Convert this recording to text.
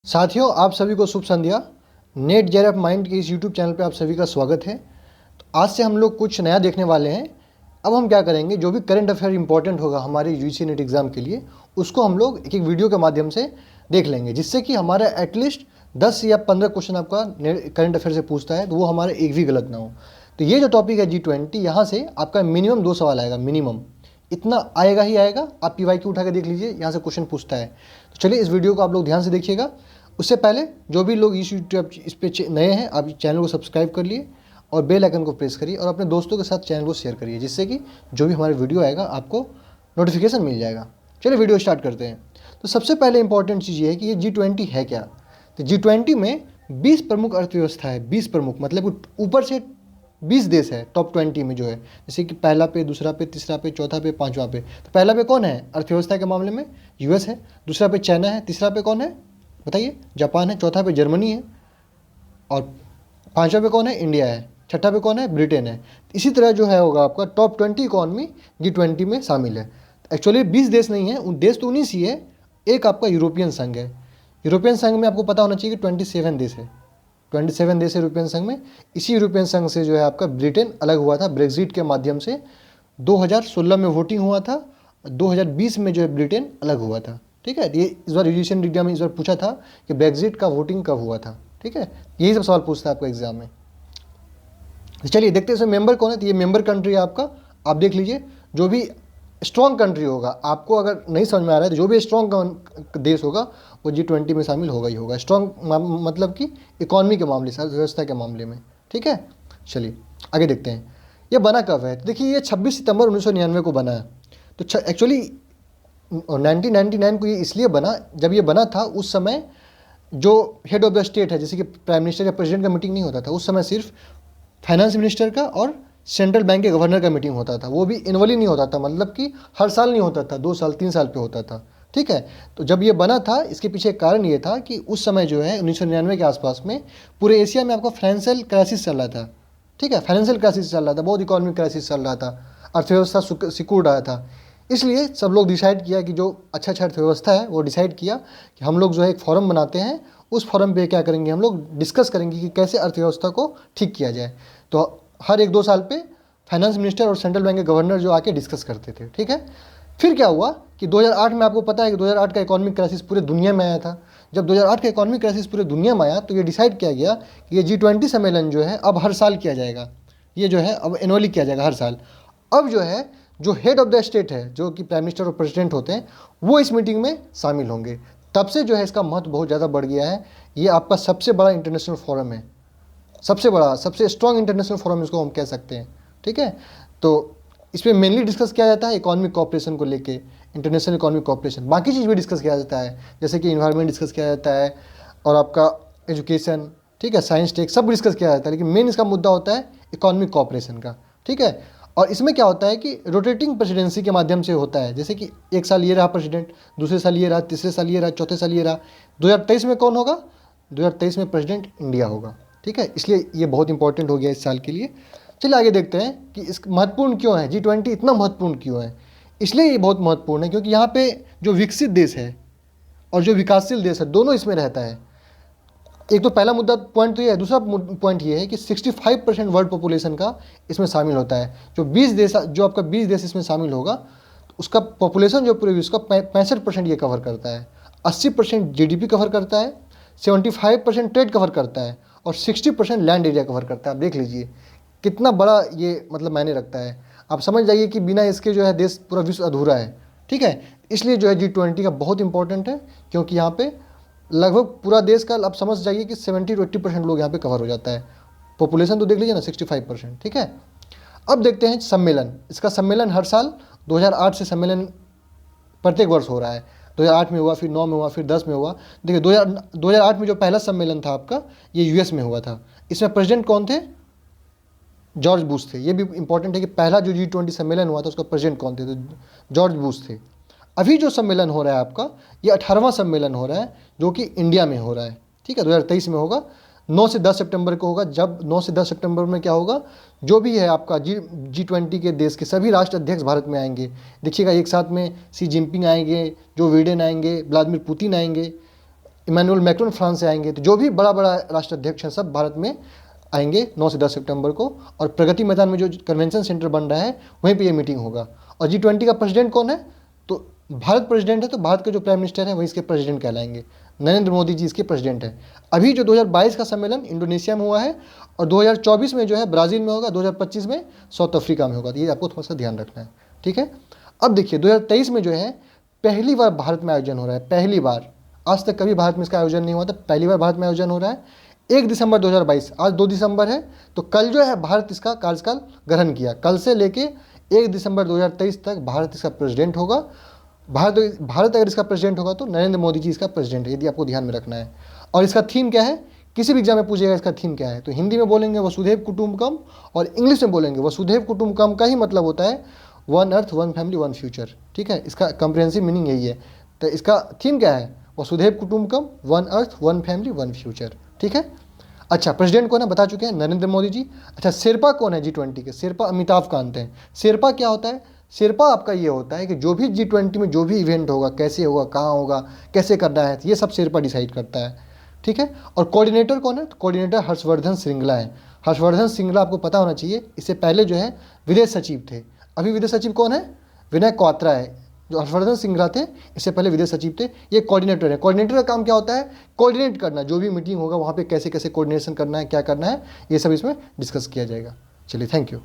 साथियों, आप सभी को शुभ संध्या। नेट जेर ऑफ माइंड के इस यूट्यूब चैनल पे आप सभी का स्वागत है। तो आज से हम लोग कुछ नया देखने वाले हैं। अब हम क्या करेंगे, जो भी करंट अफेयर इंपॉर्टेंट होगा हमारे यूजीसी नेट एग्ज़ाम के लिए, उसको हम लोग एक एक वीडियो के माध्यम से देख लेंगे, जिससे कि हमारा एटलीस्ट 10 या 15 क्वेश्चन आपका करंट अफेयर से पूछता है तो वो हमारा एक भी गलत ना हो। तो ये जो टॉपिक है G20, यहाँ से आपका मिनिमम 2 सवाल आएगा, मिनिमम इतना आएगा ही आएगा। आप PYQ उठा के देख लीजिए, यहाँ से क्वेश्चन पूछता है। तो चलिए इस वीडियो को आप लोग ध्यान से देखिएगा। उससे पहले जो भी लोग इस पे नए हैं, आप चैनल को सब्सक्राइब कर लिए और बेल आइकन को प्रेस करिए और अपने दोस्तों के साथ चैनल को शेयर करिए, जिससे कि जो भी हमारे वीडियो आएगा आपको नोटिफिकेशन मिल जाएगा। चलिए वीडियो स्टार्ट करते हैं। तो सबसे पहले इंपॉर्टेंट चीज़ ये है कि ये G20 है क्या। तो G20 में 20 प्रमुख अर्थव्यवस्था है। 20 प्रमुख मतलब ऊपर से 20 देश है टॉप 20 में जो है, जैसे कि पहला पे, दूसरा पे, तीसरा पे, चौथा पे, पांचवा पे। तो पहला पे कौन है अर्थव्यवस्था के मामले में? US है। दूसरा पे चाइना है। तीसरा पे कौन है बताइए? जापान है। चौथा पे जर्मनी है। और पांचवा पे कौन है? इंडिया है। छठा पे कौन है? ब्रिटेन है। इसी तरह जो है होगा आपका टॉप 20 इकॉनमी G20 में शामिल है। एक्चुअली 20 देश नहीं है, देश तो 19 ही है। एक आपका यूरोपियन संघ है। यूरोपियन संघ में आपको पता होना चाहिए कि 27 देश है। 27 देश है यूरोपियन संघ में। इसी यूरोपियन संघ से जो है आपका ब्रिटेन अलग हुआ था ब्रेक्जिट के माध्यम से। 2016 में वोटिंग हुआ था। 2020 में जो है ब्रिटेन अलग हुआ था। ठीक है, ये इस बार यूजीसी एग्जाम में इस बार पूछा था कि ब्रेक्जिट का वोटिंग कब हुआ था। ठीक है, यही सब सवाल पूछता है आपका एग्जाम में। तो चलिए देखते हैं इसमें मेंबर कौन है। तो ये मेंबर कंट्री है आपका, आप देख लीजिए। जो भी स्ट्रॉन्ग कंट्री होगा, आपको अगर नहीं समझ में आ रहा है तो जो भी स्ट्रॉन्ग देश होगा वो G20 में शामिल होगा ही होगा। स्ट्रॉन्ग मतलब कि इकॉनमी के मामले से, अर्थव्यवस्था के मामले में। ठीक है, चलिए आगे देखते हैं। ये बना कब है? तो देखिए, ये 26 सितंबर 1999 को बना है। तो एक्चुअली 1999 को ये इसलिए बना, जब ये बना था उस समय जो हेड ऑफ द स्टेट है, जैसे कि प्राइम मिनिस्टर या प्रेसिडेंट का मीटिंग नहीं होता था उस समय, सिर्फ फाइनेंस मिनिस्टर का और सेंट्रल बैंक के गवर्नर का मीटिंग होता था। वो भी एनुअली नहीं होता था, मतलब कि हर साल नहीं होता था, 2 साल 3 साल पे होता था। ठीक है, तो जब ये बना था इसके पीछे एक कारण ये था कि उस समय जो है 1999 के आसपास में पूरे एशिया में आपको फाइनेंशियल क्राइसिस चल रहा था। ठीक है, फाइनेंशियल क्राइसिस चल रहा था, बहुत इकोनॉमिक क्राइसिस चल रहा था, अर्थव्यवस्था सिकुड़ रहा था। इसलिए सब लोग डिसाइड किया कि जो अच्छा अर्थव्यवस्था है वो डिसाइड किया कि हम लोग जो है एक फोरम बनाते हैं। उस फोरम पे क्या करेंगे, हम लोग डिस्कस करेंगे कि कैसे अर्थव्यवस्था को ठीक किया जाए। तो हर 1-2 साल पे फाइनेंस मिनिस्टर और सेंट्रल बैंक के गवर्नर जो आके डिस्कस करते थे। ठीक है, फिर क्या हुआ कि 2008 में, आपको पता है कि 2008 का इकोनॉमिक क्राइसिस पूरे दुनिया में आया था। जब 2008 का इकोनॉमिक क्राइसिस पूरे दुनिया में आया तो ये डिसाइड किया गया कि ये G20 सम्मेलन जो है अब हर साल किया जाएगा। ये जो है अब एनुअली किया जाएगा हर साल। अब जो है, जो हेड ऑफ द स्टेट है, जो कि प्राइम मिनिस्टर और प्रेसिडेंट होते हैं, वो इस मीटिंग में शामिल होंगे। तब से जो है इसका महत्व बहुत ज़्यादा बढ़ गया है। ये आपका सबसे बड़ा इंटरनेशनल फोरम है, सबसे बड़ा, सबसे स्ट्रॉन्ग इंटरनेशनल फोरम इसको हम कह सकते हैं। ठीक है, तो इसमें मेनली डिस्कस किया जाता है इकोनॉमिक कॉपरेशन को लेके, इंटरनेशनल इकोनॉमिक कॉपरेशन। बाकी चीज़ भी डिस्कस किया जाता है, जैसे कि इन्वायरमेंट डिस्कस किया जाता है और आपका एजुकेशन, ठीक है, साइंस टेक, सब डिस्कस किया जाता है। लेकिन मेन इसका मुद्दा होता है इकोनॉमिक कॉपरेशन का। ठीक है, और इसमें क्या होता है कि रोटेटिंग प्रेसिडेंसी के माध्यम से होता है। जैसे कि एक साल ये रहा प्रेसिडेंट, दूसरे साल ये रहा, तीसरे साल ये रहा, चौथे साल ये रहा। 2023 में कौन होगा? 2023 में प्रेसिडेंट इंडिया होगा। ठीक है, इसलिए ये बहुत इंपॉर्टेंट हो गया इस साल के लिए। चलिए आगे देखते हैं कि इस महत्वपूर्ण क्यों है, G20 इतना महत्वपूर्ण क्यों है। इसलिए ये बहुत महत्वपूर्ण है क्योंकि यहाँ पे जो विकसित देश है और जो विकासशील देश है, दोनों इसमें रहता है। एक तो पहला मुद्दा पॉइंट तो ये है। दूसरा पॉइंट ये है कि 65% वर्ल्ड पॉपुलेशन का इसमें शामिल होता है। जो आपका 20 देश इसमें शामिल होगा, तो उसका पॉपुलेशन जो पूरे विश्व का 65% ये कवर करता है। 80% GDP कवर करता है, 75% ट्रेड कवर करता है और 60% लैंड एरिया कवर करता है। आप देख लीजिए कितना बड़ा ये मतलब मायने रखता है। आप समझ जाइए कि बिना इसके जो है देश, पूरा विश्व अधूरा है। ठीक है, इसलिए जो है G20 का बहुत इंपॉर्टेंट है, क्योंकि यहाँ पे लगभग पूरा देश का, आप समझ जाइए कि 70 to 80% लोग यहाँ पे कवर हो जाता है। पॉपुलेशन तो देख लीजिए ना, 65%। ठीक है, अब देखते हैं सम्मेलन। इसका सम्मेलन हर साल 2008 से सम्मेलन प्रत्येक वर्ष हो रहा है। 2008 में हुआ, फिर 9 में हुआ, फिर 10 में हुआ। देखिए 2008 में जो पहला सम्मेलन था आपका, ये US में हुआ था। इसमें प्रेसिडेंट कौन थे? जॉर्ज बुश थे। ये भी इंपॉर्टेंट है कि पहला जो G20 सम्मेलन हुआ था उसका प्रेसिडेंट कौन थे? तो जॉर्ज बुश थे। अभी जो सम्मेलन हो रहा है आपका, ये 18वां सम्मेलन हो रहा है, जो कि इंडिया में हो रहा है। ठीक है, 2023 में होगा। 9 से 10 सितंबर को होगा। जब 9 से 10 सितंबर में क्या होगा, जो भी है आपका G20 के देश के सभी राष्ट्र अध्यक्ष भारत में आएंगे। देखिएगा एक साथ में शी जिनपिंग आएंगे, जो बिडेन आएंगे, व्लादिमीर पुतिन आएंगे, इमैनुअल मैक्रोन फ्रांस से आएंगे। तो जो भी बड़ा बड़ा राष्ट्राध्यक्ष हैं सब भारत में आएंगे 9 से 10 सितंबर को, और प्रगति मैदान में जो कन्वेंशन सेंटर बन रहा है वहीं पे ये मीटिंग होगा। और G20 का प्रेसिडेंट कौन है? तो भारत प्रेसिडेंट है, तो भारत के जो प्राइम मिनिस्टर है वही इसके प्रेसिडेंट कहलाएंगे। नरेंद्र मोदी जी इसके प्रेसिडेंट हैं। अभी जो 2022 का सम्मेलन इंडोनेशिया में हुआ है, और 2024 में जो है ब्राज़ील में होगा, 2025 में साउथ अफ्रीका में होगा। तो ये आपको थोड़ा सा ध्यान रखना है, ठीक है। अब देखिए 2023 में जो है पहली बार भारत में आयोजन हो रहा है, पहली बार। आज तक कभी भारत में इसका आयोजन नहीं हुआ था, पहली बार भारत में आयोजन हो रहा है 1 दिसंबर 2022। आज 2 दिसंबर है, तो कल जो है भारत इसका कार्यकाल ग्रहण किया। कल से लेके 1 दिसंबर 2023 तक भारत इसका प्रेसिडेंट होगा। भारत अगर इसका प्रेसिडेंट होगा तो नरेंद्र मोदी जी इसका प्रेसिडेंट है, यदि आपको ध्यान में रखना है। और इसका थीम क्या है? किसी भी एग्जाम में पूछेगा इसका थीम क्या है, तो हिंदी में बोलेंगे वसुधैव कुटुंबकम, और इंग्लिश में बोलेंगे वसुधैव कुटुंबकम का ही मतलब होता है one earth one family one future, ठीक है। इसका कंप्रिहेंसिव मीनिंग यही है। तो इसका थीम क्या है? वसुधैव कुटुंबकम, one earth one family one future, ठीक है। अच्छा, प्रेसिडेंट कौन है बता चुके हैं, नरेंद्र मोदी जी। अच्छा, शेरपा कौन है G20 के? शेरपा अमिताभ कांत हैं। शेरपा क्या होता है? शेरपा आपका ये होता है कि जो भी G20 में जो भी इवेंट होगा, कैसे होगा, कहाँ होगा, कैसे करना है, ये सब शेरपा डिसाइड करता है, ठीक है। और कोऑर्डिनेटर कौन है? कोऑर्डिनेटर हर्षवर्धन श्रृंगला है। हर्षवर्धन श्रृंगला आपको पता होना चाहिए, इससे पहले जो है विदेश सचिव थे। अभी विदेश सचिव कौन है? विनय क्वात्रा है। जो हर्षवर्धन श्रृंगला थे इससे पहले विदेश सचिव थे, ये कोऑर्डिनेटर है। कोऑर्डिनेटर का काम क्या होता है? कोऑर्डिनेट करना, जो भी मीटिंग होगा वहाँ पे कैसे कैसे कोऑर्डिनेशन करना है, क्या करना है, ये सब इसमें डिस्कस किया जाएगा। चलिए, थैंक यू।